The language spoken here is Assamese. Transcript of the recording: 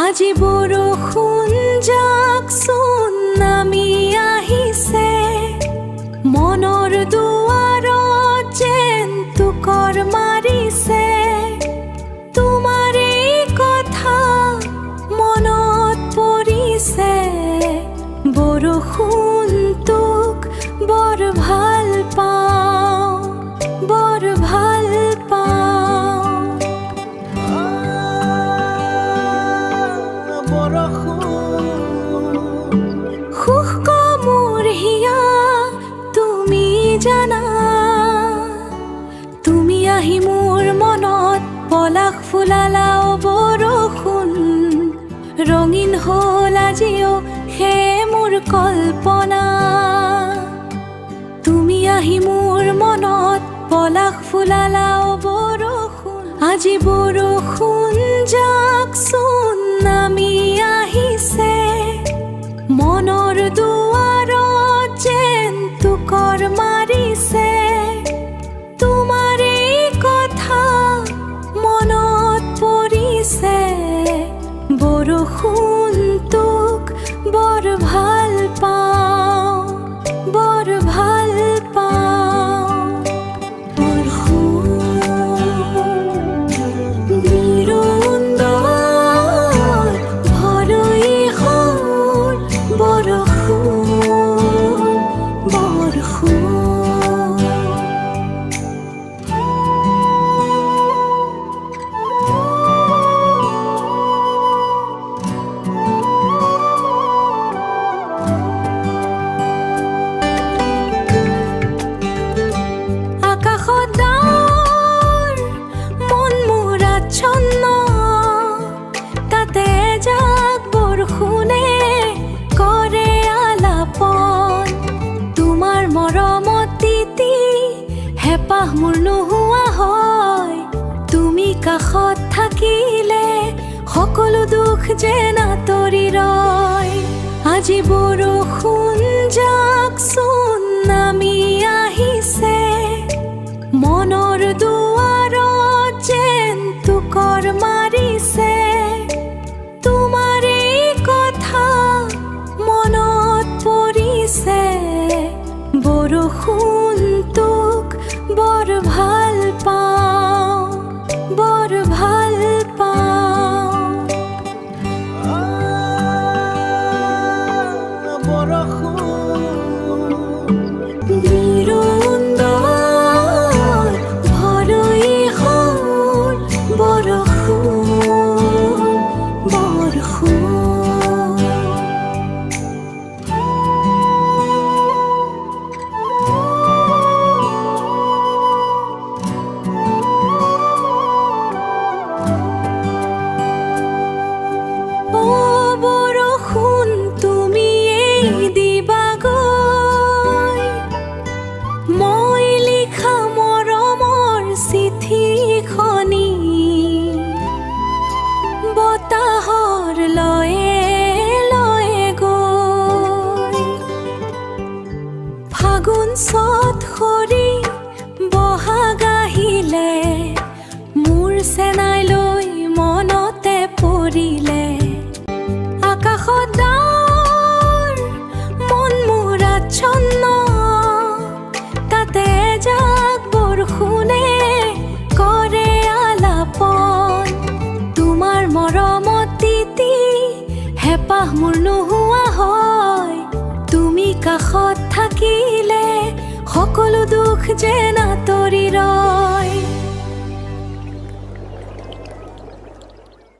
আজি বৰষুণ যাকচোন নামি আহিছে, মনৰ দুৱাৰত যেন টোকৰ মাৰিছে। তোমাৰ এই কথা মনত পৰিছে, বৰষুণটোক বৰ ভাল পাওঁ, বৰ ভাল পাওঁ। শুষ্ক মোৰ হিয়া তুমি জানা, তুমি আহি মোৰ মনত পলাশ ফুলালাও বৰষুণ। ৰঙীন হ'ল আজিও সেই মোৰ কল্পনা, তুমি আহি মোৰ মনত পলাশ ফুলালাও বৰষুণ। আজি বৰষুণ যাকচোন নামি আহিছে, মনৰ দুৱাৰত যেন টোকৰ মাৰিছে। তোমাৰ এই কথা মনত পৰিছে, বৰষুণটোক বৰ ভাল পাওঁ, বৰ ভাল পাওঁ। তাতে যাক বৰষুণে কৰে আলাপন, তোমাৰ মৰমত তিতি হেঁপাহ মোৰ নোহোৱা হয়। তুমি কাষত থাকিলে সকলো দুখ যেন আঁতৰি ৰয়। আজি বৰষুণ যাকচোন নামি আহিছে, মনৰ দুৱাৰত যেন টোকৰ মাৰিছে। তোমাৰ এই কথা মনত পৰিছে, বৰষুণটোক বৰ ভাল পাওঁ, বৰ ভাল পাওঁ। বতাহৰ লয়ে লয়ে গৈ ফাগুন চত সৰি বহাগ আহিলে, মোৰ চেনাই লৈ মনতে পৰিলে। আকাশত ডাৱৰ মন মোৰ আচ্ছন্ন, তাতে যাক বৰষুণে কৰে আলাপন। তোমাৰ মৰমত তিতি হেঁপাহ মোৰ নোহোৱা হয়। তুমি কাষত থাকিলে সকলো দুখ যেন আঁতৰি ৰয়।